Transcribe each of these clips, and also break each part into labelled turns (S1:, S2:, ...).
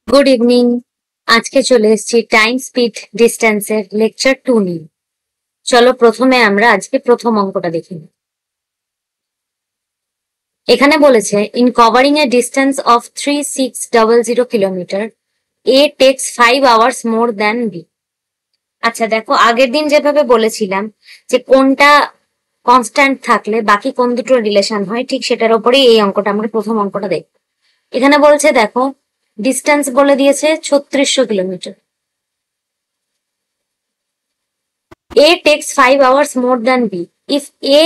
S1: Good evening. আজকে চলে এসেছি টাইম স্পিড ডিস্টেন্সের লেকচার 2 নিয়ে। চলো প্রথমে আমরা আজকে প্রথম অঙ্কটা দেখি। এখানে বলেছে in covering a distance of 3600 kilometre a takes 5 hours more than B. আচ্ছা দেখো, আগের দিন যেভাবে বলেছিলাম যে কোনটা কনস্ট্যান্ট থাকলে বাকি কোন দুটো রিলেশন হয়, ঠিক সেটার উপরেই এই অঙ্কটা, আমরা প্রথম অঙ্কটা দেখব। এখানে বলছে দেখো, ডিস্টেন্স বলে দিয়েছে 3600 kilometre. A takes 5 hours more than B if A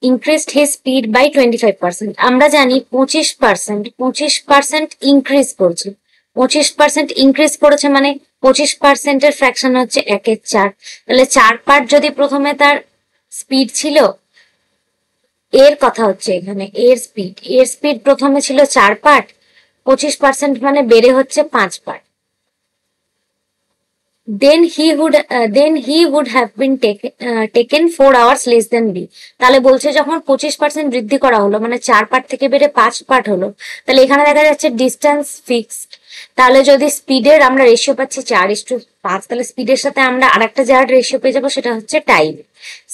S1: increased his speed by 25%. আমরা জানি 25% ইনক্রিজ করছে। 25% ইনক্রিজ করেছে মানে 25%-এর ফ্র্যাকশন হচ্ছে 1/4। তাহলে 4 পার্ট যদি প্রথমে তার স্পিড ছিল, এর কথা হচ্ছে এখানে এর স্পিড প্রথমে ছিল 4 পার্ট, 25% মানে বেড়ে হচ্ছে 5 part. then he would have been taken 4 hours less than B. তাহলে বলছে যখন 25% বৃদ্ধি করা হলো, মানে 4 পার্ট থেকে বেড়ে 5 পার্ট হলো, তাহলে এখানে দেখা যাচ্ছে ডিস্টেন্স ফিক্সড। তাহলে যদি স্পিডের আমরা রেশিও পাচ্ছি 4:5, তাহলে স্পিডের সাথে আমরা আরেকটা যার রেশিও পেয়ে যাবো, সেটা হচ্ছে টাইম।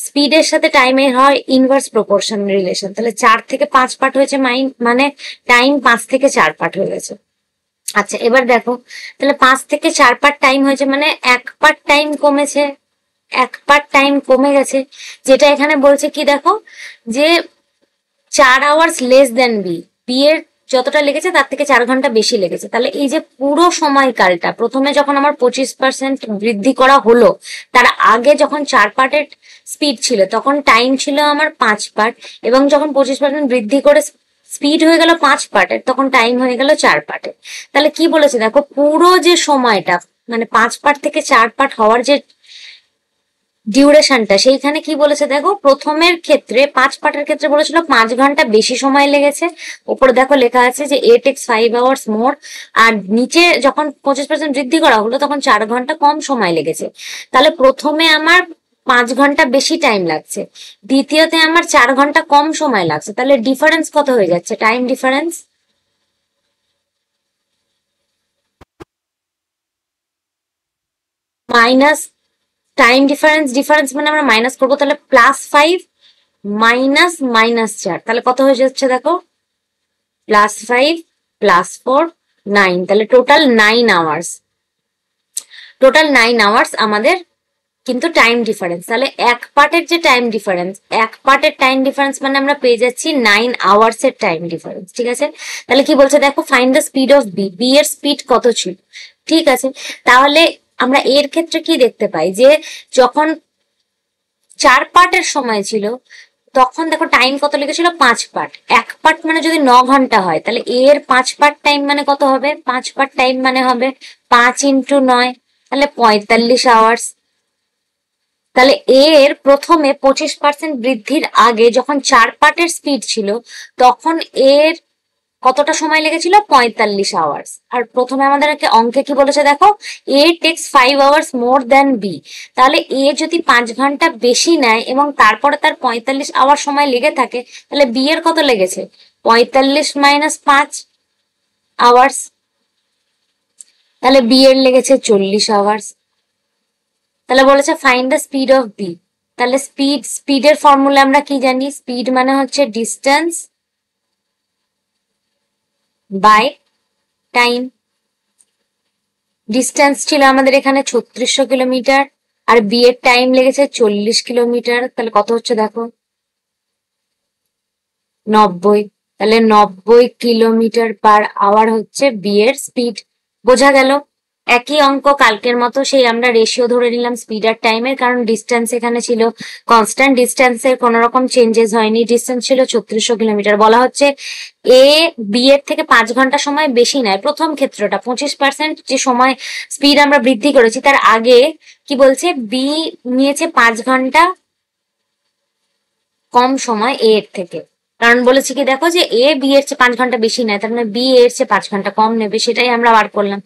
S1: স্পিডের সাথে টাইমের হয় ইনভার্স প্রপোর্শন রিলেশন। তাহলে 4 থেকে 5 পার্ট হয়েছে মানে টাইম 5 থেকে 4 পার্ট হয়ে গেছে। আচ্ছা এবার দেখো, তাহলে 5 থেকে 4 পার্ট টাইম হয়েছে মানে 1 পার্ট টাইম কমেছে, 1 পার্ট টাইম কমে গেছে। যেটা এখানে বলছে কি দেখো, যে 4 hours less than B, B এর যতটা লেগেছে তার থেকে 4 ঘন্টা বেশি লেগেছে। তাহলে এই যে পুরো সময়কালটা, প্রথমে যখন আমার 25% বৃদ্ধি করা হলো, তার আগে যখন 4 পার্টের স্পিড ছিল তখন টাইম ছিল আমার 5 পার্ট, এবং যখন 25% বৃদ্ধি করে স্পিড হয়ে গেল 5 পার্টের, তখন টাইম হয়ে গেল 4 পার্টের। তাহলে কি বলেছে দেখো, পুরো যে সময়টা মানে 5 পার্ট থেকে 4 পার্ট হওয়ার যে ডিউরেশনটা, সেইখানে কি বলেছে দেখো, প্রথমের ক্ষেত্রে 5 পার্টের ক্ষেত্রে বলেছিল 5 ঘন্টা বেশি সময় লেগেছে। উপরে দেখো লেখা আছে যে এ টেক্স 5 আওয়ার্স মোর, আর নিচে যখন 25% বৃদ্ধি করা হলো তখন 4 ঘন্টা কম সময় লেগেছে। তাহলে প্রথমে আমার 5 ঘন্টা বেশি টাইম লাগছে, দ্বিতীয়তে আমার 4 ঘন্টা কম সময় লাগছে। তাহলে ডিফারেন্স কত হয়ে যাচ্ছে, time difference minus time difference মানে আমরা মাইনাস করবো, তাহলে +5 -4, তাহলে কত হয়ে যাচ্ছে দেখো, +5 +4 9, তাহলে টোটাল 9 আওয়ার্স। টোটাল 9 আওয়ার্স আমাদের কিন্তু টাইম ডিফারেন্স। তাহলে এক পার্টের টাইম ডিফারেন্স মানে আমরা পেয়ে যাচ্ছি 9 আওয়ার্স এর টাইম ডিফারেন্স। ঠিক আছে, তাহলে কি বলছে দেখো, find the speed of B, B এর স্পিড কত ছিল। ঠিক আছে, তাহলে আমরা এর ক্ষেত্রে কি দেখতে পাই, যে যখন 4 পার্টের সময় ছিল তখন দেখো টাইম কত লেগেছিল, 5 পার্ট। 1 পার্ট মানে যদি 9 ঘন্টা হয়, তাহলে এর 5 পার্ট টাইম মানে কত হবে, 5 পার্ট টাইম মানে হবে 5 × 9, তাহলে 45 আওয়ার্স। তাহলে এর প্রথমে 25% বৃদ্ধির আগে যখন 4 পার্টের স্পিড ছিল, তখন এর কতটা সময় লেগেছিল, 45 আওয়ার্স। আর প্রথমে আমাদের অঙ্কে কি বলেছে দেখো, A takes 5 hours more than B. তাহলে এ যদি 5 ঘন্টা বেশি নেয় এবং তারপরে তার 45 আওয়ার সময় লেগে থাকে, তাহলে বি এর কত লেগেছে, 45 - 5 আওয়ার্স। তাহলে বি এর লেগেছে 40 আওয়ার্স। তাহলে বলেছে find the speed of B. তাহলে স্পিডের ফর্মুলা আমরা কি জানি, স্পিড মানে হচ্ছে ডিস্টেন্স বাই টাইম। ডিস্টেন্স ছিল আমাদের এখানে 3600 কিলোমিটার, আর বি এর টাইম লেগেছে 40 কিলোমিটার। তাহলে কত হচ্ছে দেখো, 90। তাহলে 90 কিলোমিটার পার আওয়ার হচ্ছে বি এর স্পিড। বোঝা গেল? একই অঙ্ক কালকের মতো, সেই আমরা রেশিও ধরে নিলাম স্পিড আর টাইমের, কারণ ডিস্টেন্স এখানে ছিল কনস্ট্যান্ট, ডিস্টেন্সের কোনো রকম চেঞ্জেস হয়নি। ডিস্টেন্স ছিল 3600 কিলোমিটার। বলা হচ্ছে এ বি এর থেকে 5 ঘন্টা সময় বেশি নেয়। প্রথম ক্ষেত্রটা 25% যে সময় স্পিড আমরা বৃদ্ধি করেছি, তার আগে কি বলছে, বি নিয়েছে 5 ঘন্টা কম সময় এ এর থেকে। কারণ বলেছি কি দেখো, যে এ বি এর চেয়ে 5 ঘন্টা বেশি নেয়, তার মানে বি এর চেয়ে 5 ঘন্টা কম নেবে। সেটাই আমরা বার করলাম।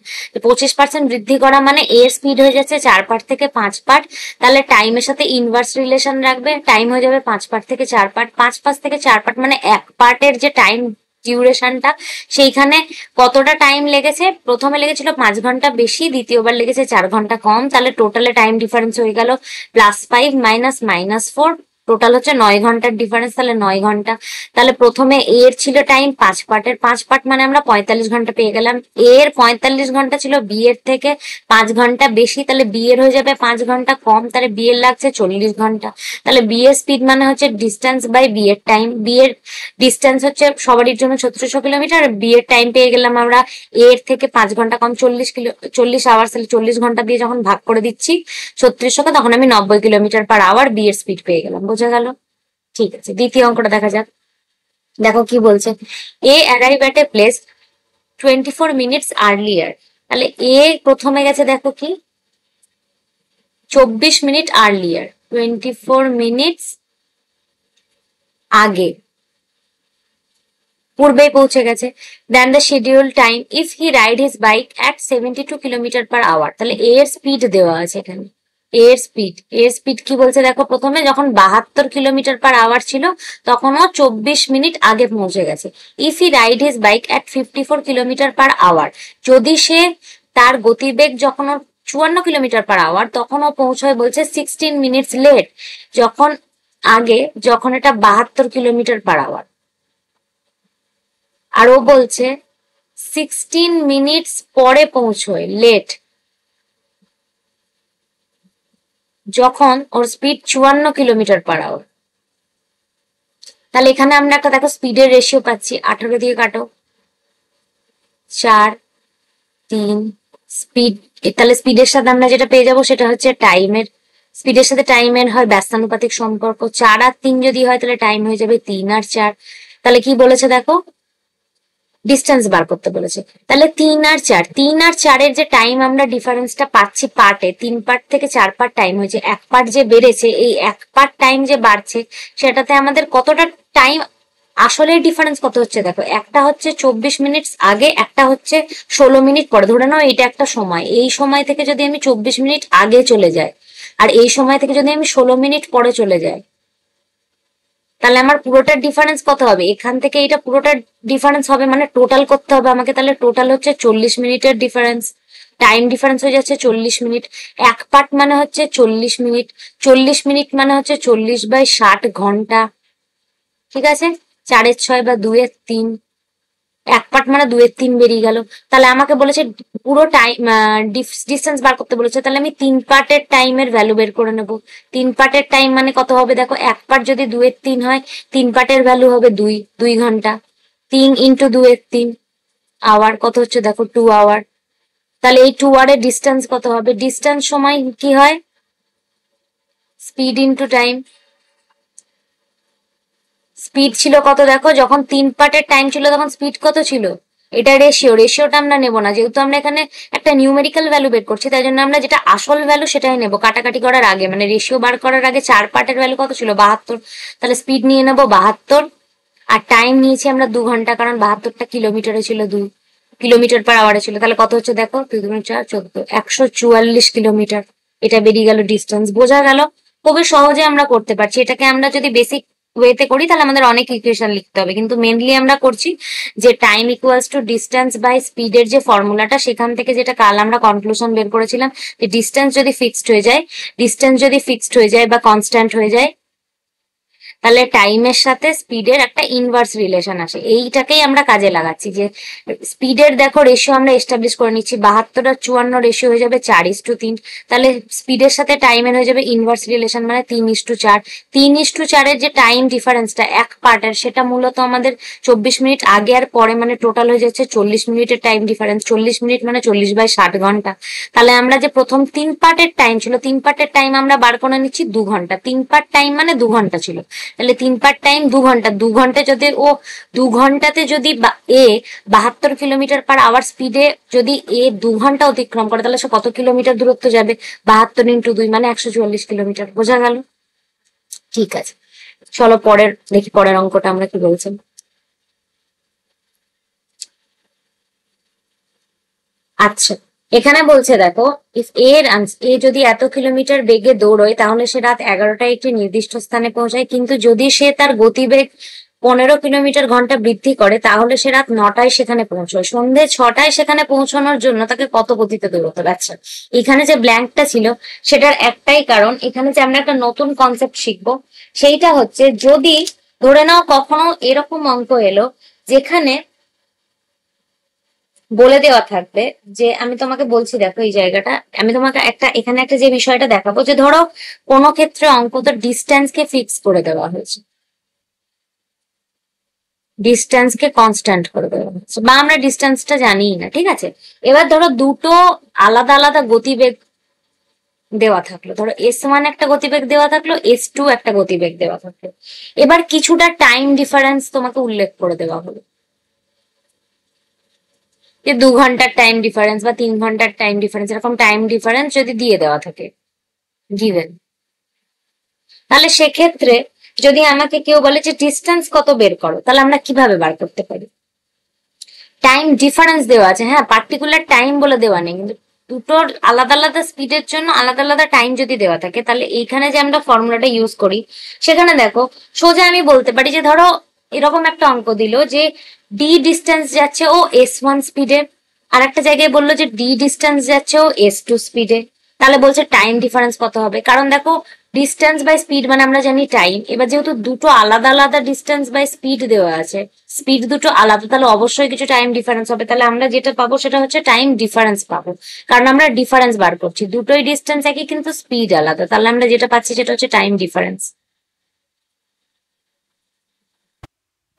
S1: 25% বৃদ্ধি করা মানে এর স্পিড হয়ে যাচ্ছে 4 পার্ট থেকে 5 পার্ট। তাহলে টাইমের সাথে ইনভার্স রিলেশন রাখবে, টাইম হয়ে যাবে 5 পার্ট থেকে 4 পার্ট। 5 থেকে 4 পার্ট মানে 1 পার্টের যে টাইম ডিউরেশনটা, সেইখানে কতটা টাইম লেগেছে, প্রথমে লেগেছিল 5 ঘন্টা বেশি, দ্বিতীয়বার লেগেছে 4 ঘন্টা কম, তাহলে টোটালে টাইম ডিফারেন্স হয়ে গেল +5 -4, টোটাল হচ্ছে 9 ঘন্টার ডিফারেন্স, তাহলে 9 ঘন্টা। তাহলে প্রথমে এর ছিল টাইম 5 পার্টের, 5 পার্ট মানে আমরা 45 ঘন্টা পেয়ে গেলাম। এর 45 ঘন্টা ছিল বি এর থেকে 5 ঘন্টা বেশি, তাহলে বি এর হয়ে যাবে 5 ঘন্টা কম, তাহলে বি এর লাগছে 40 ঘন্টা। তাহলে বি এর স্পিড মানে হচ্ছে ডিস্টেন্স বাই বি এর টাইম। বি এর ডিস্টেন্স হচ্ছে সবারই জন্য 3600 কিলোমিটার, বি এর টাইম পেয়ে গেলাম আমরা এর থেকে 5 ঘন্টা কম, 40 আওয়ার্স, তাহলে 40 ঘন্টা দিয়ে যখন ভাগ করে দিচ্ছি 3600কে, তখন আমি 90 কিলোমিটার/আওয়ার বি এর স্পিড পেয়ে গেলাম। বোঝা গেল? ঠিক আছে, দ্বিতীয় অঙ্কটা দেখা যাক। দেখো কি বলছে, A arrive at a place 24 minutes earlier. তাহলে এ প্রথমে গেছে, দেখো কি 24 মিনিট আর্লিয়ার, 24 মিনিটস আগে, পূর্বেই পৌঁছে গেছে। Then the schedule time if he ride his bike at 72 kilometre per hour. তাহলে এর স্পিড দেওয়া আছে এখানে, এর স্পিড কি বলছে দেখো, প্রথমে যখন 72 কিলোমিটার/আওয়ার ছিল তখনও 24 মিনিট আগে পৌঁছে গেছে। If he ride his bike at 54 কিলোমিটার/আওয়ার, যদি সে তার গতিবেগ যখন 54 কিলোমিটার/আওয়ার, তখনও পৌঁছয় বলছে 16 মিনিটস লেট, যখন আগে যখন এটা 72 কিলোমিটার/আওয়ার। আর ও বলছে 16 মিনিটস পরে পৌঁছয় লেট, যখন ওর স্পিড 54 কিলোমিটার/আওয়ার। তাহলে এখানে আমরা একটা দেখো স্পিডের রেশিও পাচ্ছি, 18 দিয়ে কাটো, 4 3 স্পিড। তাহলে স্পিডের সাথে আমরা যেটা পেয়ে যাবো সেটা হচ্ছে টাইমের, স্পিডের সাথে টাইমের হয় ব্যস্তানুপাতিক সম্পর্ক। 4 আর 3 যদি হয় তাহলে টাইম হয়ে যাবে 3 আর 4। তাহলে কি বলেছে দেখো, ডিস্টেন্স বার করতে বলেছে। তাহলে 3 আর 4-এর যে টাইম আমরা ডিফারেন্সটা পাচ্ছি পার্টে, 3 পার্ট থেকে 4 পার্ট টাইম হয়েছে, 1 পার্ট যে বেড়েছে, এই 1 পার্ট টাইম যে বাড়ছে সেটাতে আমাদের কতটা টাইম, আসলে ডিফারেন্স কত হচ্ছে দেখো, একটা হচ্ছে 24 মিনিট আগে, একটা হচ্ছে 16 মিনিট পরে। ধরে নাও এটা একটা সময়, এই সময় থেকে যদি আমি 24 মিনিট আগে চলে যাই আর এই সময় থেকে যদি আমি 16 মিনিট পরে চলে যাই, তাহলে আমার পুরোটার ডিফারেন্স কত হবে, এখান থেকে এটা পুরোটার ডিফারেন্স হবে, মানে টোটাল করতে হবে আমাকে। তাহলে টোটাল হচ্ছে 40 মিনিটের ডিফারেন্স, টাইম ডিফারেন্স হয়ে যাচ্ছে 40 মিনিট। 1 পার্ট মানে হচ্ছে 40 মিনিট, 40 মিনিট মানে হচ্ছে 40/60 ঘন্টা। ঠিক আছে, 4/6 বা 2/3, 1 পার্ট মানে 2/3 বেরিয়ে গেল। তাহলে আমাকে বলেছে পুরো টাইম ডিস্টেন্স বার করতে বলেছে, তাহলে আমি 3 পার্টের টাইমের ভ্যালু বের করে নেব। 3 পার্টের টাইম মানে কত হবে দেখো, 1 পার্ট যদি 2/3 হয়, 3 পার্টের ভ্যালু হবে 2 ঘন্টা। 3 × 2/3 আওয়ার, কত হচ্ছে দেখো 2 আওয়ার। তাহলে এই 2 আওয়ারের ডিস্টেন্স কত হবে, ডিস্টেন্স সময় কি হয়, স্পিড ইন্টু টাইম। স্পিড ছিল কত দেখো, যখন 3 পার্টের টাইম ছিল তখন স্পিড কত ছিল, এটা রেশিওটা আমরা নেব না, যেহেতু আমরা এখানে একটা নিউমেরিক্যাল ভ্যালু বের করছি, তাই জন্য আমরা যেটা আসল ভ্যালু সেটাই নেব কাটাকাটি করার আগে, মানে রেশিও বার করার আগে। 4 পার্টের ভ্যালু কত ছিল, 72, তাহলে স্পিড নিয়ে নেব 72, আর টাইম নিয়েছি আমরা 2 ঘন্টা, কারণ 72টা কিলোমিটারে ছিল, 2 কিলোমিটার/আওয়ারে ছিল। তাহলে কত হচ্ছে দেখো, 2 × 4 = 14, 144 কিলোমিটার। এটা বেরিয়ে গেল ডিস্টেন্স। বোঝা গেল? খুবই সহজে আমরা করতে পারছি। এটাকে আমরা যদি বেসিক ওয়েতে করি তাহলে আমাদের অনেক ইকুয়েশন লিখতে হবে, কিন্তু মেনলি আমরা করছি যে time equals to distance by স্পিডের যে ফর্মুলাটা, সেখান থেকে যেটা কাল আমরা কনক্লুশন বের করেছিলাম, যে ডিস্টেন্স যদি ফিক্সড হয়ে যায় বা কনস্ট্যান্ট হয়ে যায়, তাহলে টাইমের সাথে স্পিডের একটা ইনভার্স রিলেশন আসে। এইটাকেই আমরা কাজে লাগাচ্ছি, যে স্পিডের দেখো রেশিও আমরা এস্টাবলিশ করে নিচ্ছি, 72 আর 54 রেশিও হয়ে যাবে 4:3, তাহলে স্পিডের সাথে টাইমের হয়ে যাবে ইনভার্স রিলেশন, মানে 3:4। 3:4-এর যে টাইম ডিফারেন্সটা 1 পার্টের, সেটা মূলত আমাদের 24 মিনিট আগে আর পরে, মানে টোটাল হয়ে যাচ্ছে 40 মিনিটের টাইম ডিফারেন্স। 40 মিনিট মানে 40/60 ঘন্টা। তাহলে আমরা যে প্রথম 3 পার্টের টাইম ছিল, 3 পার্টের টাইম আমরা বার করে নিচ্ছি 2 ঘন্টা। 3 পার্ট টাইম মানে 2 ঘন্টা ছিল, তাহলে 3 পার্ট টাইম 2 ঘন্টা। 2 ঘন্টা যদি 2 ঘন্টাতে যদি 72 কিলোমিটার/আওয়ার স্পিডে যদি 2 ঘন্টা অতিক্রম করে, তাহলে সে কত কিলোমিটার দূরত্ব যাবে, 72 × 2 মানে 144 কিলোমিটার। বোঝা গেল? ঠিক আছে, চলো দেখি পরের অঙ্কটা আমরা কি বলছেন। আচ্ছা, এখানে বলছে দেখো, ইফ এ যদি এত কিলোমিটার বেগে দৌড়য়, তাহলে সে রাত 11টায় একটি নির্দিষ্ট স্থানে পৌঁছায়, কিন্তু যদি সে তার গতিবেগ 15 কিলোমিটার ঘন্টা বৃদ্ধি করে, তাহলে সে রাত 9টায় সেখানে পৌঁছয়। সন্ধে 6টায় সেখানে পৌঁছানোর জন্য তাকে কত গতিতে দৌড়তে হবে? আচ্ছা, এখানে যে ব্ল্যাঙ্কটা ছিল সেটার একটাই কারণ, এখানে যে আমরা একটা নতুন কনসেপ্ট শিখবো, সেইটা হচ্ছে যদি ধরে নাও কখনো এরকম অঙ্ক এলো যেখানে বলে দেওয়া থাকবে যে, আমি তোমাকে বলছি দেখো এই জায়গাটা, আমি তোমাকে এখানে একটা যে বিষয়টা দেখাবো, যে ধরো কোনো ক্ষেত্রে অঙ্ক তো ডিস্টেন্সকে ফিক্স করে দেওয়া হয়েছে, ডিস্টেন্সকে কনস্ট্যান্ট করে দেওয়া হয়েছে, বা আমরা ডিস্টেন্সটা জানিই না, ঠিক আছে। এবার ধরো দুটো আলাদা আলাদা গতিবেগ দেওয়া থাকলো, ধরো S1 একটা গতিবেগ দেওয়া থাকলো, S2 একটা গতিবেগ দেওয়া থাকলো। এবার কিছুটা টাইম ডিফারেন্স তোমাকে উল্লেখ করে দেওয়া হলো, যে 2 ঘন্টার টাইম ডিফারেন্স বা 3 ঘন্টার টাইম ডিফারেন্স, এরকম টাইম ডিফারেন্স যদি দিয়ে দেওয়া থাকে গিভেন, তাহলে সেক্ষেত্রে যদি আমাকে কেউ বলে যে ডিস্টেন্স কত বের করো, তাহলে আমরা কিভাবে বার করতে পারি? টাইম ডিফারেন্স দেওয়া আছে, হ্যাঁ, পার্টিকুলার টাইম বলে দেওয়া নেই, কিন্তু দুটোর আলাদা আলাদা স্পিডের জন্য আলাদা আলাদা টাইম যদি দেওয়া থাকে, তাহলে এইখানে যে আমরা ফর্মুলাটা ইউজ করি, সেখানে দেখো সোজা আমি বলতে পারি যে ধরো এরকম একটা অঙ্ক দিল যে ডি ডিস্টেন্স যাচ্ছে ও S1 স্পিডে, আর একটা জায়গায় বললো যে ডি ডিস্টেন্স যাচ্ছে ও S2 স্পিডে, তাহলে বলছে টাইম ডিফারেন্স কত হবে? কারণ দেখো ডিস্টেন্স বাই স্পিড মানে আমরা জানি টাইম, এবার যেহেতু দুটো আলাদা আলাদা ডিস্টেন্স বাই স্পিড দেওয়া আছে, স্পিড দুটো আলাদা, তাহলে অবশ্যই কিছু টাইম ডিফারেন্স হবে, তাহলে আমরা যেটা পাবো সেটা হচ্ছে টাইম ডিফারেন্স পাবো, কারণ আমরা ডিফারেন্স বার করছি, দুটোই ডিস্টেন্স একই কিন্তু স্পিড আলাদা, তাহলে আমরা যেটা পাচ্ছি সেটা হচ্ছে টাইম ডিফারেন্স।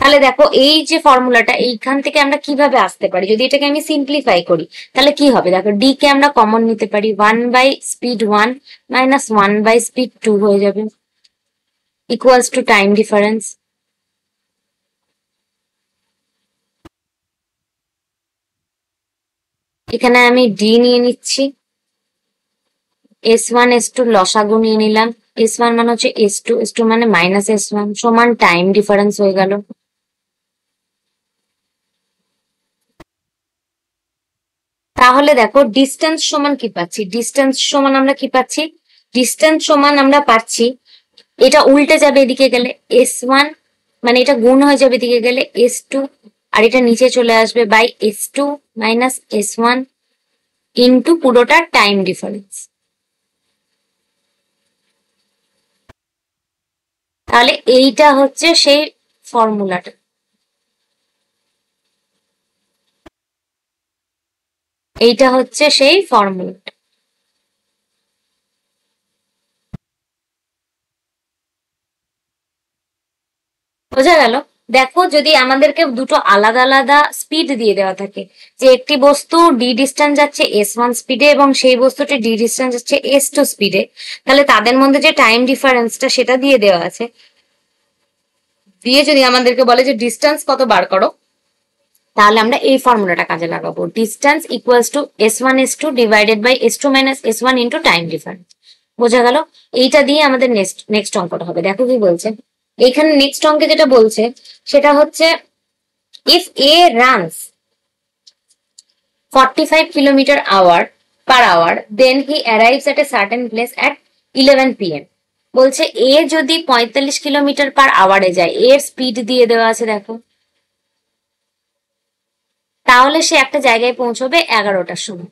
S1: তাহলে দেখো এই যে ফর্মুলাটা, এইখান থেকে আমরা কিভাবে আসতে পারি, যদি এটাকে আমি সিম্পলিফাই করি তাহলে কি হবে? দেখো ডি কে আমরা কমন নিতে পারি, 1/speed 1 মাইনাস 1/speed 2 হয়ে যাবে, ইকুয়ালস টু টাইম ডিফারেন্স। এখানে আমি ডি নিয়ে নিচ্ছি, S1 S2 লসাগু নিয়ে নিলাম, S1 মানে হচ্ছে S2, S2 মানে মাইনাস S1 সমান টাইম ডিফারেন্স হয়ে গেল। তাহলে দেখো ডিস্টেন্স সমান কি পাচ্ছি, ডিস্টেন্স সমান আমরা কি পাচ্ছি, ডিস্টেন্স সমান আমরা পাচ্ছি, এটা উল্টে যাবে এদিকে গেলে S1, মানে এটা গুণ হয়ে যাবে এদিকে গেলে S2, আর এটা নিচে চলে আসবে by S2 minus S1 into পুরোটা টাইম ডিফারেন্স। তাহলে এইটা হচ্ছে সেই ফর্মুলাটা, এইটা হচ্ছে সেই ফর্মুলাটা। বোঝা গেল? দেখো যদি আমাদেরকে দুটো আলাদা আলাদা স্পিড দিয়ে দেওয়া থাকে, যে একটি বস্তু ডি ডিস্টেন্স যাচ্ছে S1 স্পিডে এবং সেই বস্তুটি ডি ডিস্টেন্স যাচ্ছে S2 স্পিডে, তাহলে তাদের মধ্যে যে টাইম ডিফারেন্সটা সেটা দিয়ে দেওয়া আছে, দিয়ে যদি আমাদেরকে বলে যে ডিস্টেন্স কত বার করো, তাহলে আমরা এই ফর্মুলাটা কাজে লাগাবো, distance equals to S1 S2 divided by S2 minus S1 into time difference. বোঝা গেল? এইটা দিয়ে আমাদের নেক্সট অঙ্কটা হবে। দেখো কি বলছে এইখানে, নেক্সট অঙ্কে যেটা বলছে সেটা হচ্ছে if A runs 45 kilometre per hour then he arrives at a certain place at 11 PM। বলছে এ যদি 45 কিলোমিটার পার আওয়ারে যায়, এর স্পিড দিয়ে দেওয়া আছে দেখো, তাহলে সে একটা জায়গায় পৌঁছবে 11টার সময়।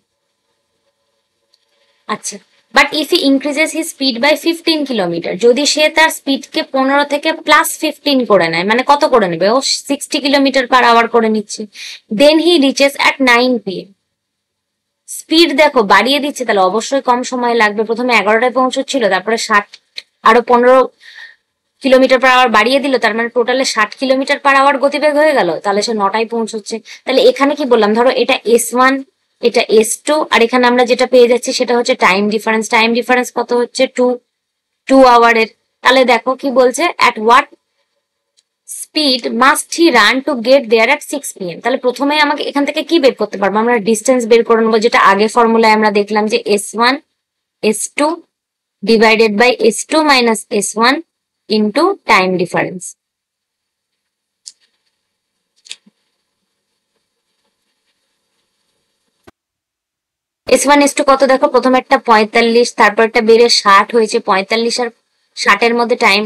S1: আচ্ছা, but if he increases he speed by 15 kilometre, যদি সে তার স্পিডকে 15 থেকে প্লাস 15 করে নেয়, মানে কত করে নেবে, ও 60 কিলোমিটার পার আওয়ার করে নিচ্ছে, দেন হি রিচেস অ্যাট 9 PM। স্পিড দেখো বাড়িয়ে দিচ্ছে, তাহলে অবশ্যই কম সময় লাগবে, প্রথমে 11টায় পৌঁছচ্ছিল, তারপরে 60 আরো 15 কিলোমিটার পার আওয়ার বাড়িয়ে দিল, তার মানে টোটালে 60 কিলোমিটার পার আওয়ার গতিবেগ হয়ে গেল, তাহলে সে 9টায় পৌঁছচ্ছে। তাহলে এখানে কি বললাম, ধরো এটা S1, এটা S2, আর এখানে আমরা যেটা পেয়ে যাচ্ছি সেটা হচ্ছে টাইম ডিফারেন্স, টাইম ডিফারেন্স কত হচ্ছে 2 আওয়ারের। তাহলে দেখো কি বলছে, at what speed must he run to get there at 6 PM। তাহলে প্রথমে আমাকে এখান থেকে কি বের করতে পারবো, আমরা ডিস্টেন্স বের করে নেবো, যেটা আগে ফর্মুলায় আমরা দেখলাম যে S1 S2 divided by S2 minus S1 into time difference. S1 S2 কত দেখো, প্রথম একটা 45, তারপর একটা বেড়ে 60 হয়েছে, 45 আর 60-এর মধ্যে টাইম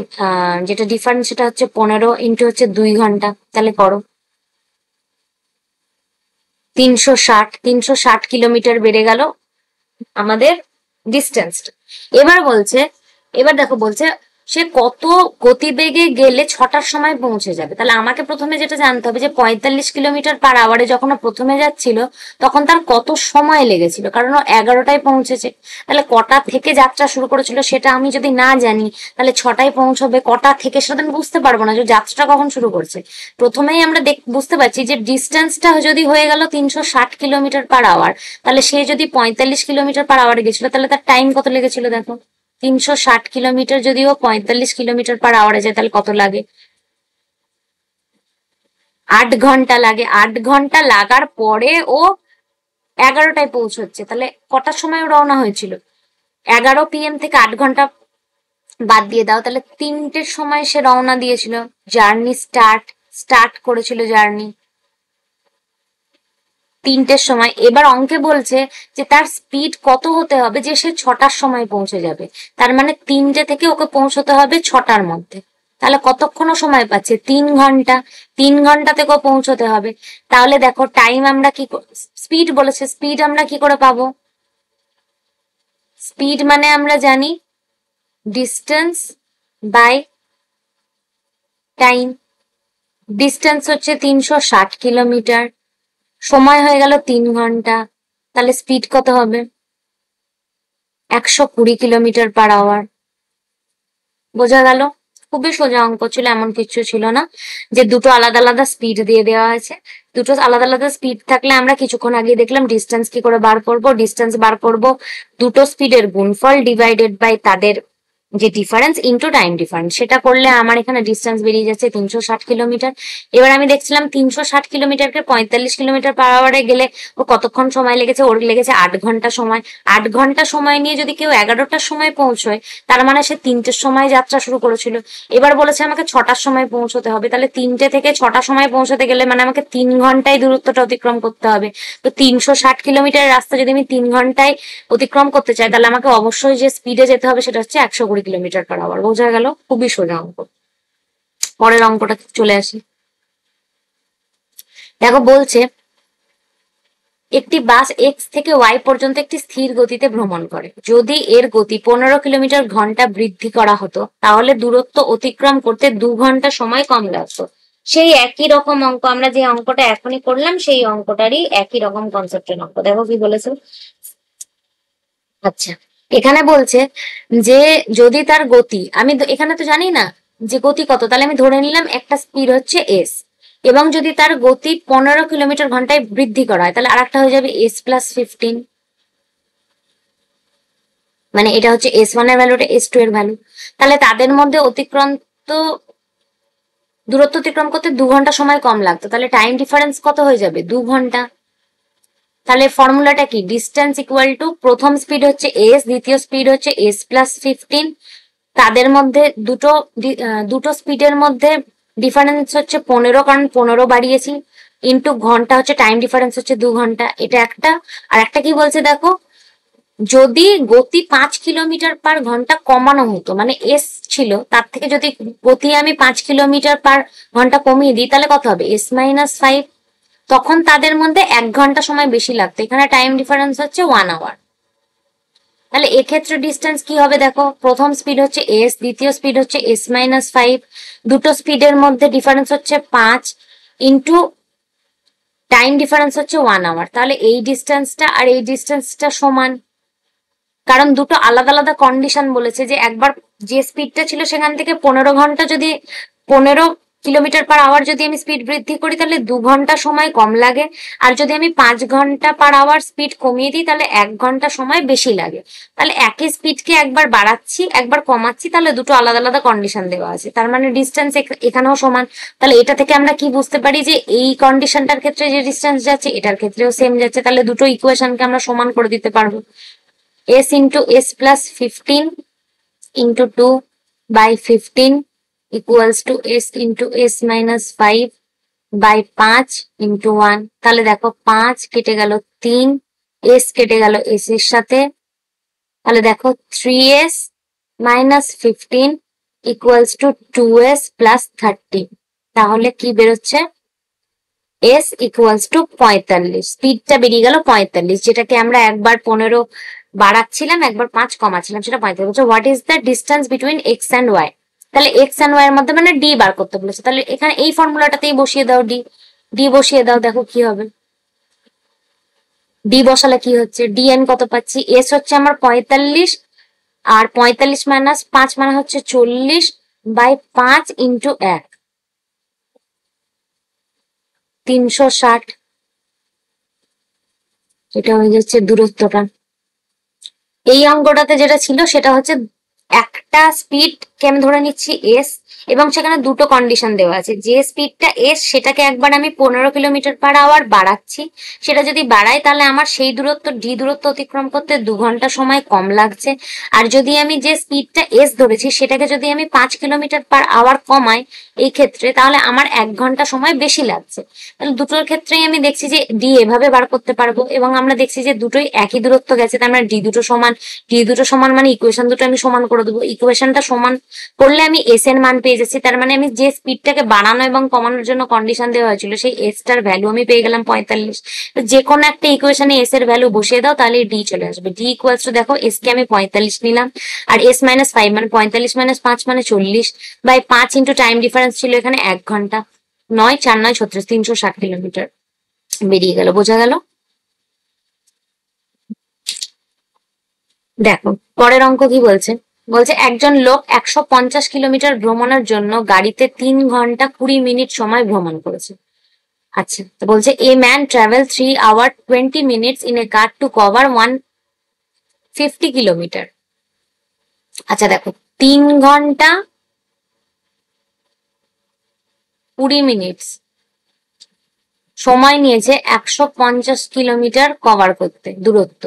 S1: যেটা ডিফারেন্স সেটা হচ্ছে 15 ইন্টু হচ্ছে 2 ঘন্টা, তাহলে করো। 360 কিলোমিটার বেড়ে গেল আমাদের ডিস্টেন্সটা। এবার দেখো বলছে সে কত গতিবেগে গেলে 6টার সময় পৌঁছে যাবে। তাহলে আমাকে প্রথমে যেটা জানতে হবে যে 45 কিলোমিটার পার আওয়ারে যখন ও প্রথমে যাচ্ছিল তখন তার কত সময় লেগেছিল, কারণ ও 11টায় পৌঁছেছে। তাহলে কটা থেকে যাত্রা শুরু করেছিল সেটা আমি যদি না জানি তাহলে 6টায় পৌঁছবে, কটা থেকে সেটা আমি বুঝতে পারবো না যে যাত্রা কখন শুরু করছে। প্রথমেই আমরা বুঝতে পারছি যে ডিস্টেন্সটা যদি হয়ে গেল 360 কিলোমিটার পার আওয়ার, তাহলে সে যদি 45 কিলোমিটার পার আওয়ারে গেছিল তাহলে তার টাইম কত লেগেছিল দেখো। 360 কিলোমিটার যদি ও 45 কিলোমিটার পার আওয়ারে যায় তাহলে কত লাগে? 8 ঘন্টা লাগে। 8 ঘন্টা লাগার পরে ও 11টায় পৌঁছচ্ছে। তাহলে কটার সময় রওনা হয়েছিল? 11 PM থেকে 8 ঘন্টা বাদ দিয়ে দাও, তাহলে 3টের সময় সে রওনা দিয়েছিল। জার্নি স্টার্ট করেছিল জার্নি 3টের সময়। এবার অঙ্কে বলছে যে তার স্পিড কত হতে হবে যে সে 6টার সময় পৌঁছে যাবে। তার মানে 3টে থেকে ওকে পৌঁছতে হবে 6টার মধ্যে। তাহলে কতক্ষণ সময় পাচ্ছে? 3 ঘন্টা। 3 ঘন্টা থেকে পৌঁছতে হবে। তাহলে দেখো টাইম আমরা কি, স্পিড বলেছে, স্পিড আমরা কি করে পাবো? স্পিড মানে আমরা জানি ডিস্টেন্স বাই টাইম। ডিস্টেন্স হচ্ছে 360 কিলোমিটার, সময় হয়ে গেল 3 ঘন্টা, তাহলে স্পিড কত হবে? 120 কিলোমিটার পার আওয়ার। বোঝা গেল? খুবই সোজা অঙ্ক ছিল, এমন কিছু ছিল না যে দুটো আলাদা আলাদা স্পিড দিয়ে দেওয়া আছে। দুটো আলাদা আলাদা স্পিড থাকলে আমরা কিছুক্ষণ আগে দেখলাম ডিস্টেন্স কি করে বার করব। ডিস্টেন্স বার করব দুটো স্পিডের গুণফল ডিভাইডেড বাই তাদের যে ডিফারেন্স ইনটু টাইম ডিফারেন্স। সেটা করলে আমার এখানে ডিস্টেন্স বেরিয়ে যাচ্ছে 360 কিলোমিটার। এবার আমি দেখছিলাম 360 কিলোমিটারকে 45 কিলোমিটার পার আওয়ারে গেলে ও কতক্ষণ সময় লেগেছে? ওর লেগেছে 8 ঘন্টা সময়। 8 ঘন্টা সময় নিয়ে যদি কেউ 11টার সময় পৌঁছয় তার মানে সে 3টের সময় যাত্রা শুরু করেছিল। এবার বলেছে আমাকে 6টার সময় পৌঁছতে হবে। তাহলে 3টে থেকে 6টার সময় পৌঁছতে গেলে মানে আমাকে 3 ঘন্টায় দূরত্বটা অতিক্রম করতে হবে। তো 360 কিলোমিটারের রাস্তা যদি আমি 3 ঘন্টায় অতিক্রম করতে চাই তাহলে আমাকে অবশ্যই যে স্পিডে যেতে হবে সেটা হচ্ছে 120 কিলোমিটার পার আওয়ার। বোঝা গেল? খুবই সোজা অঙ্ক। পরের অঙ্কটা চলে আসি। দেখো বলছে একটি বাস এক্স থেকে ওয়াই পর্যন্ত একটি স্থির গতিতে ভ্রমণ করে। যদি এর গতি 15 কিলোমিটার ঘন্টা বৃদ্ধি করা হতো তাহলে দূরত্ব অতিক্রম করতে 2 ঘন্টা সময় কম লাগতো। সেই একই রকম অঙ্ক, আমরা যে অঙ্কটা এখনই করলাম সেই অঙ্কটারই একই রকম কনসেপ্টের অঙ্ক। দেখো কি বলেছে। আচ্ছা, এখানে বলছে যে যদি তার গতি, আমি এখানে তো জানি না যে গতি কত, তাহলে আমি ধরে নিলাম একটা স্পিড হচ্ছে এস, এবং যদি তার গতি 15 কিলোমিটার ঘন্টায় বৃদ্ধি করা হয় তাহলে আরেকটা হয়ে যাবে এস প্লাস 15। মানে এটা হচ্ছে S1 এর ভ্যালু, এটা S2 এর ভ্যালু। তাহলে তাদের মধ্যে দূরত্ব অতিক্রম করতে 2 ঘন্টা সময় কম লাগতো। তাহলে টাইম ডিফারেন্স কত হয়ে যাবে? 2 ঘন্টা। তাহলে ফর্মুলাটা কি? ডিস্টেন্স ইকুয়াল টু প্রথম স্পিড হচ্ছে এস, দ্বিতীয় স্পিড হচ্ছে এস প্লাস 15। তাদের মধ্যে দুটো স্পিডের মধ্যে ডিফারেন্স হচ্ছে 15, কারণ 15 বাড়িয়েছি, ইন্টু ঘন্টা হচ্ছে টাইম ডিফারেন্স হচ্ছে 2 ঘন্টা। এটা একটা। আর একটা কি বলছে দেখো, যদি গতি 5 কিলোমিটার পার ঘন্টা কমানো হতো, মানে এস ছিল তার থেকে যদি গতি আমি 5 কিলোমিটার পার ঘন্টা কমিয়ে দিই তাহলে কত হবে? S-5। তখন তাদের মধ্যে 1 ঘন্টা সময় বেশি লাগতো। এখানে টাইম ডিফারেন্স হচ্ছে 1 আওয়ার। তাহলে এক্ষেত্রে ডিস্টেন্স কি হবে দেখো, প্রথম স্পিড হচ্ছে এস, দ্বিতীয় স্পিড হচ্ছে S-5, দুটো স্পিডের মধ্যে ডিফারেন্স হচ্ছে 5 ইন্টু টাইম ডিফারেন্স হচ্ছে 1 আওয়ার। তাহলে এই ডিস্টেন্সটা আর এই ডিস্টেন্সটা সমান, কারণ দুটো আলাদা আলাদা কন্ডিশন বলেছে। যে একবার যে স্পিডটা ছিল সেখান থেকে 15 কিলোমিটার পার আওয়ার যদি আমি স্পিড বৃদ্ধি করি তাহলে 2 ঘন্টা সময় কম লাগে, আর যদি আমি 5 ঘন্টা পার আওয়ার স্পিড কমিয়ে দিই তাহলে 1 ঘন্টা সময় বেশি লাগে। তাহলে একই স্পিডকে একবার বাড়াচ্ছি একবার কমাচ্ছি, তাহলে দুটো আলাদা আলাদা কন্ডিশন দেওয়া আছে, তার মানে ডিস্টেন্স এখানেও সমান। তাহলে এটা থেকে আমরা কি বুঝতে পারি যে এই কন্ডিশনটার ক্ষেত্রে যে ডিস্টেন্স যাচ্ছে এটার ক্ষেত্রেও সেম যাচ্ছে। তাহলে দুটো ইকুয়েশনকে আমরা সমান করে দিতে পারবো। S into S plus 15 into 2 by 15 equals to S into S minus 5 by 5 into 1। তাহলে দেখো 5 কেটে গেল 3, S কেটে গেল S এর সাথে, তাহলে দেখো 3S -15 equals to 2s plus 30। তাহলে কি বেরোচ্ছে? s equals to 45। স্পিডটা বেরিয়ে গেল 45, যেটাকে আমরা একবার 15 বাড়াচ্ছিলাম, একবার 5 কমাচ্ছিলাম, সেটা 45 বলছে। What is the distance between X and Y? তাহলে এক্স অ্যান্ড ওয়াই এর মধ্যে মানে ডি বার করতে বলেছে। তাহলে এখানে এই ফর্মুলাটাতেই বসিয়ে দাও, ডি বসিয়ে দাও, দেখো কি হবে। ডি বসালে কি হচ্ছে? ডিএন কত পাচ্ছি? এস হচ্ছে আমার 45, আর 45 মাইনাস 5 মানে হচ্ছে 40 বাই 5 ইন্টু 1, 360। এটা হয়ে যাচ্ছে দূরত্বটা। এই অঙ্কটাতে যেটা ছিল সেটা হচ্ছে একটা স্পিড কে আমি ধরে নিচ্ছি এস, এবং সেখানে দুটো কন্ডিশন দেওয়া আছে। যে স্পিডটা এস সেটাকে একবার আমি 15 কিলোমিটার পার আওয়ার বাড়াচ্ছি, সেটা যদি বাড়াই তাহলে আমার সেই দূরত্ব ডি দূরত্ব অতিক্রম করতে 2 ঘন্টা সময় কম লাগছে। আর যদি আমি যে স্পিডটা এস ধরেছি সেটাকে যদি আমি 5 কিলোমিটার পার আওয়ার কমাই এই ক্ষেত্রে, তাহলে আমার 1 ঘন্টা সময় বেশি লাগছে। তাহলে দুটোর ক্ষেত্রেই আমি দেখছি যে ডি এভাবে বার করতে পারবো, এবং আমরা দেখছি যে দুটোই একই দূরত্ব গেছে, তার মানে ডি দুটো সমান মানে ইকুয়েশন দুটো আমি সমান করে দেবো। ইকুয়েশনটা সমান করলে আমি এস এর মান পেয়ে যাচ্ছি, তার মানে আমি যে স্পিডটাকে বাড়ানো এবং কমানোর জন্য কন্ডিশন দেওয়া হয়েছিল সেই এস টার ভ্যালু আমি পেয়ে গেলাম 45। যে কোনো একটা ইকুয়েশনে এস এর ভ্যালু বসিয়ে দাও, তাহলে ডি চলে আসবে। ডি ইকুয়ালস টু, দেখো এস কে আমি 45 নিলাম, আর এস মাইনাস 5 মানে 45 মাইনাস 5 মানে 40 বাই 5 ইন্টু টাইম ডিফারেন্স ছিল এখানে 1 ঘন্টা, 9 4 9 36, 360 কিলোমিটার বেরিয়ে গেল। বোঝা গেল? দেখো পরের অঙ্ক কি বলছে। বলছে একজন লোক 150 কিলোমিটার ভ্রমণের জন্য গাড়িতে 3 ঘন্টা 20 মিনিট সময় ভ্রমণ করেছে। আচ্ছা, তো বলছে a man travel 3 hour 20 minutes in a car to cover 150 kilometre. আচ্ছা দেখো, 3 ঘন্টা 20 মিনিট সময় নিয়েছে 150 কিলোমিটার কভার করতে দূরত্ব,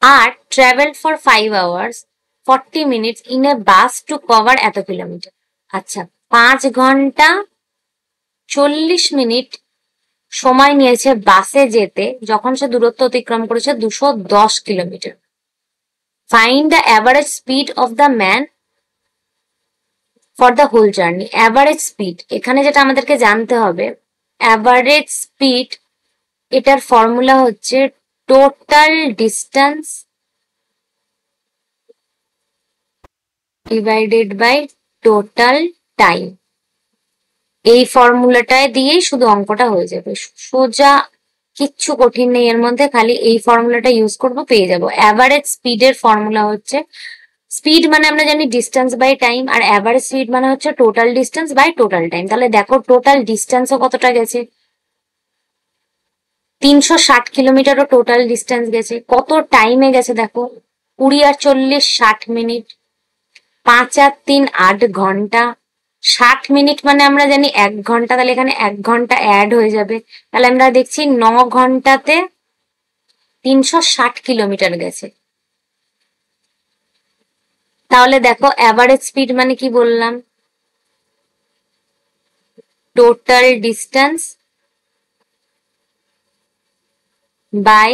S1: আর travel for 5 hours 40 minutes in a bus to cover এত কিলোমিটার। আচ্ছা, 5 ঘন্টা 40 মিনিট সময় নিয়েছে বাসে যেতে, যখন সে দূরত্ব অতিক্রম করেছে 210 kilometre. Find the average speed of the man for the whole journey. Average speed, এখানে যেটা আমাদেরকে জানতে হবে, অ্যাভারেজ স্পিড এটার ফর্মুলা হচ্ছে total distance divided by total time. এই ফর্মুলাটায় দিয়েই শুধু অঙ্কটা হয়ে যাবে, সোজা, কিচ্ছু কঠিন নেই এর মধ্যে, খালি এই ফর্মুলাটা ইউজ করব, পেয়ে যাব। অ্যাভারেজ স্পিডের ফর্মুলা হচ্ছে, স্পিড মানে আমরা জানি ডিস্টেন্স বাই টাইম, আর অ্যাভারেজ স্পিড মানে হচ্ছে total distance by total time. তাহলে দেখো টোটাল ডিস্টেন্সও কতটা গেছে, 360 কিলোমিটারও টোটাল ডিস্টেন্স গেছে। কত টাইমে গেছে দেখো, 20 আর 40 60 মিনিট, 5 আর 3 8 ঘন্টা, 60 মিনিট মানে আমরা জানি 1 ঘন্টা, তাহলে এখানে 1 ঘন্টা অ্যাড হয়ে যাবে। তাহলে আমরা দেখছি 9 ঘন্টাতে 360 কিলোমিটার গেছে। তাহলে দেখো অ্যাভারেজ স্পিড মানে কি বললাম, total distance by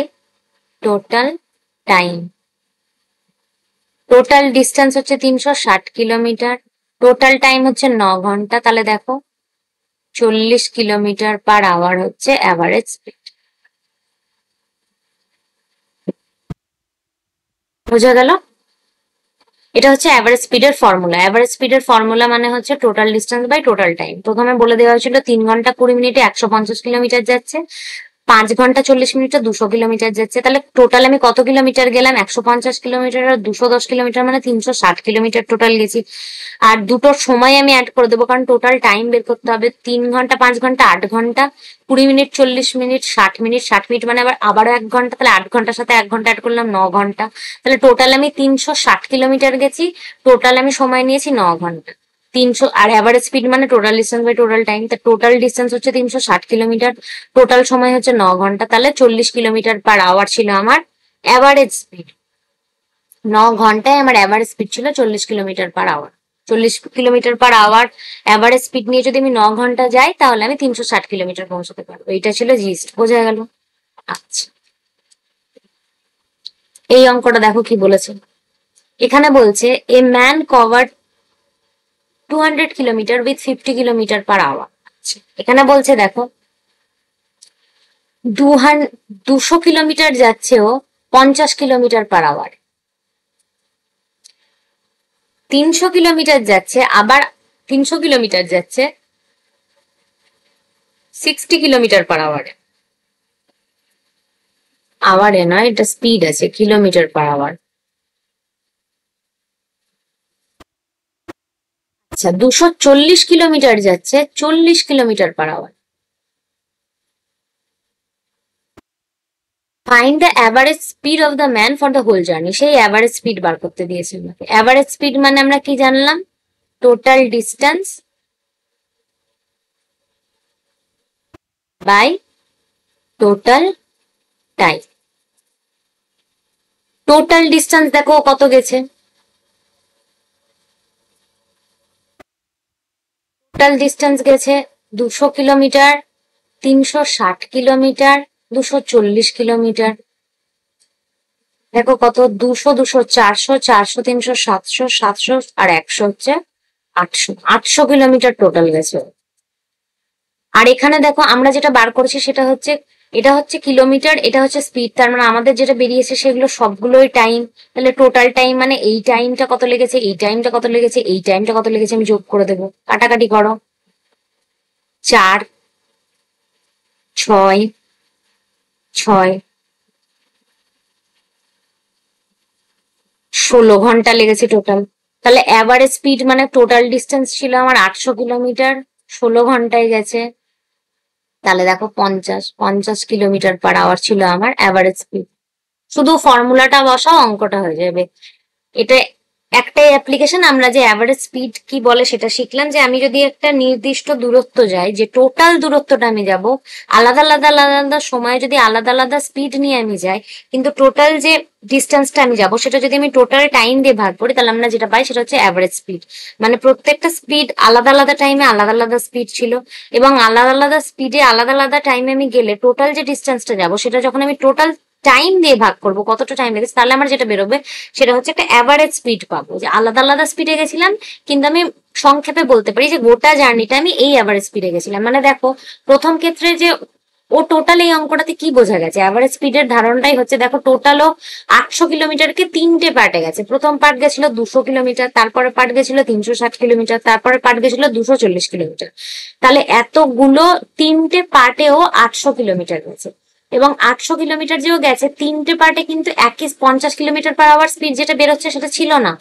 S1: total time. Total distance হচ্ছে 360 কিলোমিটার, টোটাল টাইম হচ্ছে 9 ঘন্টা, তাহলে দেখো 40 কিলোমিটার পার আওয়ার হচ্ছে অ্যাভারেজ স্পিড। বোঝা গেল? এটা হচ্ছে অ্যাভারেজ স্পিডের ফর্মুলা। অ্যাভারেজ স্পিডের ফর্মুলা মানে হচ্ছে total distance by total time. প্রথমে বলে দেওয়া হয়েছিল 3 ঘন্টা 20 মিনিটে 150 কিলোমিটার যাচ্ছে, 5 ঘন্টা 40 মিনিটে 200 কিলোমিটার যাচ্ছে। তাহলে টোটাল আমি কত কিলোমিটার গেলাম, 150 কিলোমিটার আর 210 কিলোমিটার মানে 360 কিলোমিটার টোটাল গেছি। আর দুটোর সময় আমি অ্যাড করে দেবো, কারণ টোটাল টাইম বের করতে হবে। 3 ঘন্টা 5 ঘন্টা 8 ঘন্টা, 20 মিনিট 40 মিনিট 60 মিনিট, 60 মিনিট মানে আবারও 1 ঘন্টা, তাহলে 8 ঘন্টার সাথে 1 ঘন্টা অ্যাড করলাম, 9 ঘন্টা। তাহলে টোটাল আমি 360 কিলোমিটার গেছি, টোটাল আমি সময় নিয়েছি 9 ঘন্টা। 300, আর অ্যাভারেজ স্পিড মানে total distance by total time. তা টোটাল ডিস্টেন্স হচ্ছে 360 কিলোমিটার, টোটাল সময় হচ্ছে 9 ঘন্টা, তাহলে 40 কিলোমিটার পার আওয়ার ছিল আমার অ্যাভারেজ স্পিড। 9 ঘন্টায় আমার অ্যাভারেজ স্পিড ছিল 40 kilometre per hour. 40 kilometre per hour average speed নিয়ে যদি আমি 9 ঘন্টা যাই, তাহলে আমি 360 কিলোমিটার পৌঁছাতে পারবো। এটা ছিল জিস্ট। বোঝা গেল? আচ্ছা, এই অঙ্কটা দেখো কি বলেছে। এখানে বলছে a man cover 200 kilometre with 50 kilometre per hour. এখানে বলছে দেখো 200 কিলোমিটার যাচ্ছে ও 50 কিলোমিটার পার আওয়ার, 300 কিলোমিটার যাচ্ছে, আবার 300 কিলোমিটার যাচ্ছে 60 কিলোমিটার পার আওয়ারে। আওয়ারে নয়, এটা স্পিড আছে, কিলোমিটার পার আওয়ার। আচ্ছা 240 কিলোমিটার যাচ্ছে 40 kilometre per hour. Find the average speed of the man for the whole journey. সেই অ্যাভারেজ স্পিড বার করতে দিয়েছে আমাকে। অ্যাভারেজ স্পিড মানে আমরা কি জানলাম? Total distance by total time. Total distance দেখো কত গেছে, টোটাল ডিস্টেন্স গেছে 200 কিলোমিটার, 360 কিলোমিটার, 240 কিলোমিটার। দেখো কত, 200 200 400 400 300 700 700 আর 100 হচ্ছে 800। 800 কিলোমিটার টোটাল গেছে। আর এখানে দেখো আমরা যেটা বার করেছি সেটা হচ্ছে, এটা হচ্ছে কিলোমিটার, এটা হচ্ছে স্পিড, তার মানে আমাদের যেটা বেরিয়েছে সেগুলো সবগুলোই টাইম। তাহলে টোটাল টাইম মানে এই টাইমটা কত লেগেছে, এই টাইমটা কত লেগেছে, এই টাইমটা কত লেগেছে, আমি যোগ করে দেবো। কাটাকাটি করো, 4 6 6 16 ঘন্টা লেগেছে টোটাল। তাহলে অ্যাভারেজ স্পিড মানে টোটাল ডিস্টেন্স ছিল আমার 800 কিলোমিটার, 16 ঘন্টায় গেছে। তাহলে দেখো 50 কিলোমিটার পার আওয়ার ছিল আমার অ্যাভারেজ স্পিড। শুধু ফর্মুলাটা বসাও, অঙ্কটা হয়ে যাবে। এটা একটাই অ্যাপ্লিকেশন। আমরা যে অ্যাভারেজ স্পিড কি বলে সেটা শিখলাম, যে আমি যদি একটা নির্দিষ্ট দূরত্ব যাই, যে টোটাল দূরত্বটা আমি যাব, আলাদা আলাদা আলাদা আলাদা সময়ে যদি আলাদা আলাদা স্পিড নিয়ে আমি যাই, কিন্তু টোটাল যে ডিস্টেন্সটা আমি যাব সেটা যদি আমি টোটাল টাইম দিয়ে ভাগ করি, তাহলে আমরা যেটা পাই সেটা হচ্ছে অ্যাভারেজ স্পিড। মানে প্রত্যেকটা স্পিড আলাদা আলাদা টাইমে আলাদা আলাদা স্পিড ছিল, এবং আলাদা আলাদা স্পিডে আলাদা আলাদা টাইমে আমি গেলে টোটাল যে ডিস্টেন্সটা যাব সেটা যখন আমি টোটাল টাইম দিয়ে ভাগ করবো কতটা টাইম লেগেছে, তাহলে আমার যেটা বেরোবে সেটা হচ্ছে একটা অ্যাভারেজ স্পিড পাবো। যে আলাদা আলাদা স্পিডে গেছিলাম, কিন্তু আমি সংক্ষেপে বলতে পারি যে গোটা জার্নিটা আমি এই অ্যাভারেজ স্পিডে গেছিলাম। মানে দেখো প্রথম ক্ষেত্রে যে ও টোটাল, এই অঙ্কটাতে কি বোঝা গেছে, অ্যাভারেজ স্পিডের ধারণটাই হচ্ছে, দেখো টোটাল ও 800 কিলোমিটারকে 3টে পার্টে গেছে। প্রথম পার্ট গেছিল 200 কিলোমিটার, তারপরে পার্ট গেছিল 360 কিলোমিটার, তারপরে পার্ট গেছিল 240 কিলোমিটার। তাহলে এতগুলো 3টে পার্টেও 800 কিলোমিটার গেছে। এবং 800 কিলোমিটার যেও গেছে 3টে পার্টে কিন্তু একই 50 কিলোমিটার পার আওয়ার স্পিড যেটা বেরোচ্ছে সেটা ছিল না।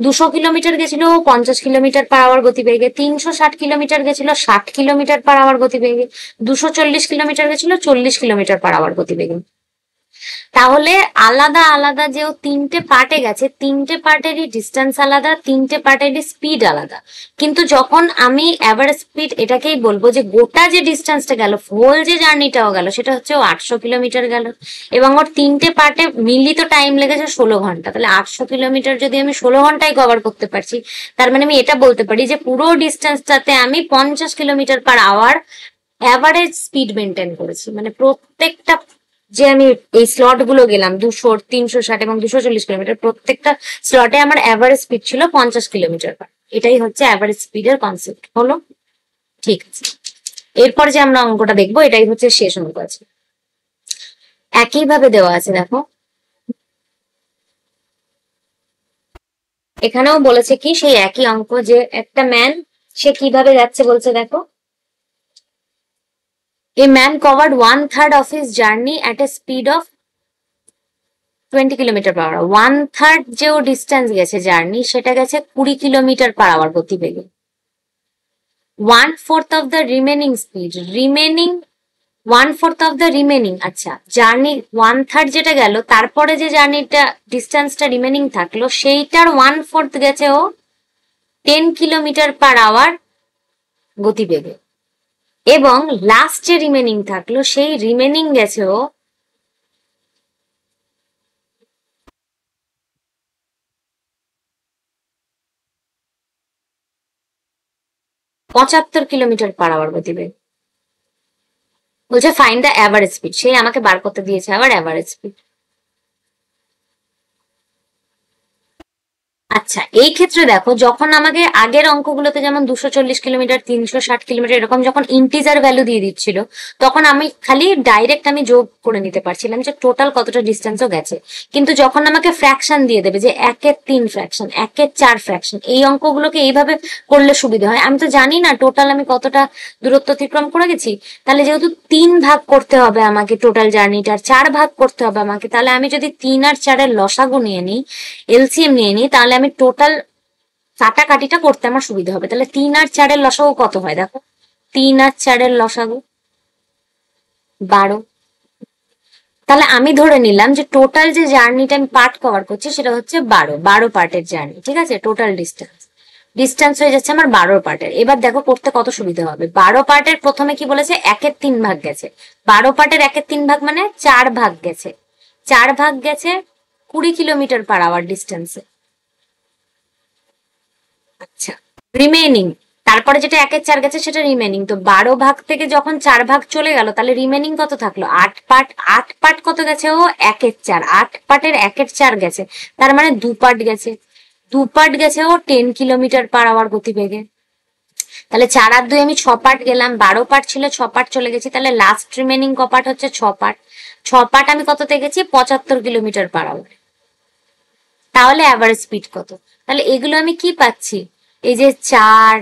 S1: 200 কিলোমিটার গেছিল 50 কিলোমিটার পার আওয়ার গতিবেগে, 360 কিলোমিটার গেছিল 60 কিলোমিটার পার আওয়ার গতিবেগে, 240 কিলোমিটার গেছিল 40 কিলোমিটার পার আওয়ার গতিবেগে। তাহলে আলাদা আলাদা যেও 3টে পার্টে গেছে, 3টে পার্টেরই ডিস্টেন্স আলাদা, 3টে পার্টেরই স্পিড আলাদা। কিন্তু যখন আমি অ্যাভারেজ স্পিড এটাকেই বলবো যে গোটা যে ডিস্টেন্সটা গেল, হোল যে জার্নিটাও গেল, সেটা হচ্ছে ও 800 কিলোমিটার গেল, এবং ওর 3টে পার্টে মিলিত টাইম লেগেছে 16 ঘন্টা। তাহলে 800 কিলোমিটার যদি আমি 16 ঘন্টায় কভার করতে পারছি, তার মানে আমি এটা বলতে পারি যে পুরো ডিস্টেন্সটাতে আমি 50 kilometre per hour average speed maintain করেছি। মানে প্রত্যেকটা যে আমি এই স্লট গুলো গেলাম 200 360 এবং 240 কিলোমিটার, প্রত্যেকটা স্লটে আমার অ্যাভারেজ স্পিড ছিল 50 কিলোমিটার পার। এটাই হচ্ছে অ্যাভারেজ স্পিডের কনসেপ্ট। হলো? ঠিক আছে। এরপর যে আমরা অঙ্কটা দেখবো এটাই হচ্ছে শেষ অঙ্ক আছে। একইভাবে দেওয়া আছে, দেখো এখানেও বলেছে কি সেই একই অঙ্ক, যে একটা ম্যান সে কিভাবে যাচ্ছে বলছে, দেখো a man covered 1/3 of his journey at a speed of 20 kilometre per hour. 1/3 যে ও ডিস্টেন্স গেছে জার্নি, সেটা গেছে 20 কিলোমিটার পার আওয়ার গতিবেগে। 1/4 of the remaining speed, remaining 1/4 of the remaining, আচ্ছা জার্নি 1/3 যেটা গেল, তারপরে যে জার্নিটা ডিস্টেন্সটা রিমেনিং থাকলো সেইটার 1/4 গেছে ও 10 কিলোমিটার পার আওয়ার গতিবেগে, এবং লাস্ট যে রিমেনিং থাকলো সেই রিমেনিং গেছে ও 75 কিলোমিটার পার আওয়ার গতিবেগ। বলছে ফাইন্ড দ্য অ্যাভারেজ স্পিড, সেই আমাকে বার করতে দিয়েছে আবার অ্যাভারেজ স্পিড। আচ্ছা, এই ক্ষেত্রে দেখো, যখন আমাকে আগের অঙ্কগুলোতে যেমন 240 কিলোমিটার, 360 কিলোমিটার এরকম যখন ইন্টিজার ভ্যালু দিয়ে দিচ্ছিল, তখন আমি খালি ডাইরেক্ট আমি যোগ করে নিতে পারছিলাম যে টোটাল কতটা ডিস্টেন্সও গেছে। কিন্তু যখন আমাকে ফ্র্যাকশন দিয়ে দেবে যে 1/3 ফ্র্যাকশন, 1/4 ফ্র্যাকশন, এই অঙ্কগুলোকে এইভাবে করলে সুবিধা হয়। আমি তো জানি না টোটাল আমি কতটা দূরত্ব অতিক্রম করে গেছি, তাহলে যেহেতু 3 ভাগ করতে হবে আমাকে টোটাল জার্নিটার, 4 ভাগ করতে হবে আমাকে, তাহলে আমি যদি 3 আর 4-এর লসাগু নিয়ে নিই, এলসিএম নিয়ে নিই, তাহলে আমি টোটাল কাটাকাটিটা করতে আমার সুবিধা হবে। তাহলে 3 আর 4-এর লসাগু কত হয় দেখো, 3 আর 4-এর লসাগু 12। তাহলে আমি ধরে নিলাম যে টোটাল যে জার্নিটা আমি পার্ট কভার করছি সেটা হচ্ছে 12 পার্টের জার্নি, ঠিক আছে? টোটাল ডিস্টেন্স হয়ে যাচ্ছে আমার 12 পার্টের। এবার দেখো করতে কত সুবিধা হবে। 12 পার্টের প্রথমে কি বলেছে, 1/3 ভাগ গেছে। 12 পার্টের 1/3 ভাগ মানে 4 ভাগ গেছে। 4 ভাগ গেছে 20 কিলোমিটার/আওয়ার ডিস্টেন্সে। আচ্ছা, রিমেইনিং, তারপরে যেটা 1/4 গেছে সেটা রিমেইনিং। তো 12 ভাগ থেকে যখন 4 ভাগ চলে গেল, তাহলে রিমেইনিং কত থাকলো? 8 পার্ট। 8 পার্ট কত গেছে? ও 1/4। 8 পার্টের 1/4 গেছে, তার মানে 2 পার্ট গেছে। 2 পার্ট গেছে ও 10 কিলোমিটার/আওয়ার গতিবেগে। তাহলে 4 আর 2 আমি 6 পার্ট গেলাম। 12 পার্ট ছিল, 6 পার্ট চলে গেছি। তাহলে লাস্ট রিমেইনিং ক পার্ট হচ্ছে? 6 পার্ট। 6 পার্ট আমি কততে গেছি? 75 কিলোমিটার/আওয়ার। তাহলে অ্যাভারেজ স্পিড কত? তাহলে এগুলো আমি কি পাচ্ছি? এই যে 4,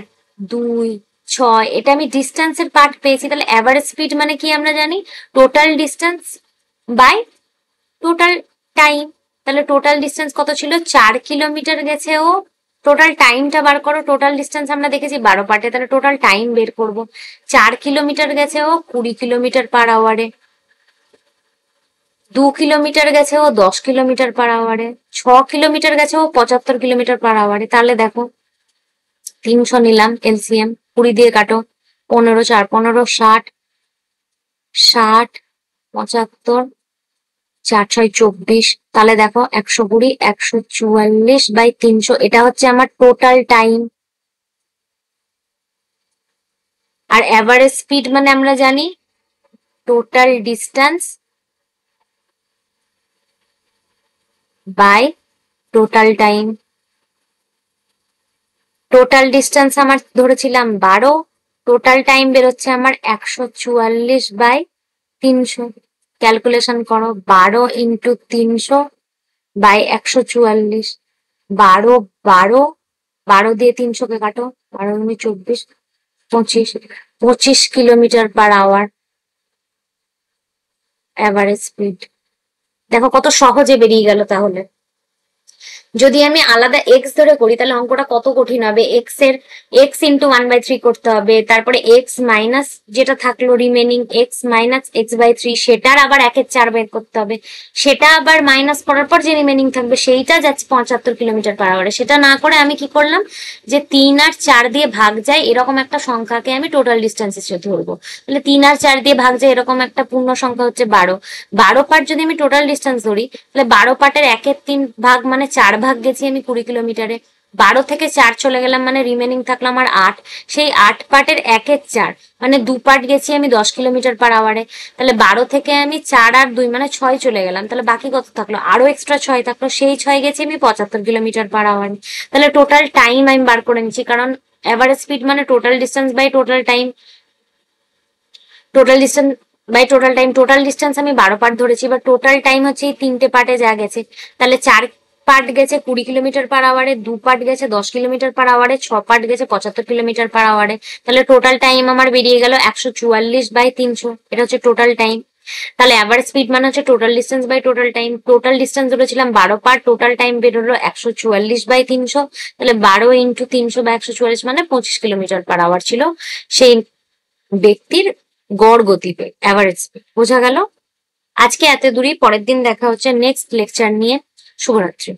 S1: 2, 6, এটা আমি ডিস্টেন্সের পার্ট পেয়েছি। তাহলে অ্যাভারেজ স্পিড মানে কি আমরা জানি? Total distance by total time. তাহলে টোটাল ডিস্টেন্স কত ছিল? 4 কিলোমিটার গেছে ও। টোটাল টাইমটা বার করো। টোটাল ডিস্টেন্স আমরা দেখেছি 12 পার্টে, তাহলে টোটাল টাইম বের করব। 4 কিলোমিটার গেছে ও 20 কিলোমিটার/আওয়ারে। 2 কিলোমিটার গেছে ও 10 কিলোমিটার/আওয়ারে। 6 কিলোমিটার গেছে ও 75 কিলোমিটার/আওয়ারে। তাহলে দেখো 300 নিলাম এলসিএম, 20 দিয়ে কাটো, 15, 4, 15, 60, 60, 75, 4, 6, 24। তাহলে দেখো 120, 144/300, এটা হচ্ছে আমার টোটাল টাইম। আর অ্যাভারেজ স্পিড মানে আমরা জানি total distance by total time. Total distance আমার ধরেছিলাম 12, টোটাল টাইম বেরোচ্ছে আমার 144/300। ক্যালকুলেশন করো, 12 ইন্টু 300/144। 12, 12, 12 দিয়ে 300-কে কাটো, 12 দুগুণে 24, 25, 25 কিলোমিটার/আওয়ার অ্যাভারেজ স্পিড। দেখো কত সহজে বেরিয়ে গেল। তাহলে যদি আমি আলাদা এক্স ধরে করি তাহলে অঙ্কটা কত কঠিন হবে। এক্স ইন্টু 1/3 করতে হবে, তারপরে এক্স মাইনাস যেটা থাকলো রিমেনিং, এক্স মাইনাস x/3, সেটার আবার 1/4 বের করতে হবে। সেটা আবার মাইনাস করার পর যে রিমেনিং থাকবে সেইটা যাচ্ছে 75 কিলোমিটার/আওয়ারে। সেটা না করে আমি কি করলাম, যে 3 আর 4 দিয়ে ভাগ যায় এরকম একটা সংখ্যাকে আমি টোটাল ডিস্টেন্স হিসেবে ধরবো। তাহলে 3 আর 4 দিয়ে ভাগ যায় এরকম একটা পূর্ণ সংখ্যা হচ্ছে 12। 12 পার্ট যদি আমি টোটাল ডিস্টেন্স ধরি, তাহলে 12 পার্টের 1/3 ভাগ মানে 4 ভাগ গেছি আমি 20 কিলোমিটারে। 12 থেকে 4 চলে গেলাম মানে রিমেনিং থাকলো আমার 8। সেই 8 পার্টের 1/4 মানে 2 পার্ট গেছি আমি 10 কিলোমিটার/আওয়ারে। তাহলে 12 থেকে আমি 4 আর 2 মানে 6 চলে গেলাম। তাহলে বাকি কত থাকলো? আরো এক্সট্রা 6 থাকলো। সেই 6 গেছি আমি 75 কিলোমিটার/আওয়ারে। তাহলে টোটাল টাইম আমি বার করে নিচ্ছি, কারণ এভারেজ স্পিড মানে total distance by total time. Total distance by total time. Total distance আমি 12 পার্ট ধরেছি, বা টোটাল টাইম হচ্ছে এই 3টে পার্টে যা গেছে। তাহলে 4 পার্ট গেছে 20 কিলোমিটার/আওয়ারে, 2 পার্ট গেছে 10 কিলোমিটার/আওয়ারে, 6 পার্ট গেছে 75 কিলোমিটার/আওয়ারে। তাহলে টোটাল টাইম আমার বেরিয়ে গেল 144/300। এটা হচ্ছে টোটাল টাইম। তাহলে অ্যাভারেজ স্পিড মানে হচ্ছে total distance by total time. Total distance ধরেছিলাম 12 পার্ট, টোটাল টাইম বেরোলো 144/300। তাহলে 12 ইন্টু 300/144 মানে 25 কিলোমিটার/আওয়ার ছিল সেই ব্যক্তির গড় গতিতে, অ্যাভারেজ স্পিড। বোঝা গেল? আজকে এত দূরই, পরের দিন দেখা হচ্ছে নেক্সট লেকচার নিয়ে। শুভরাত্রি।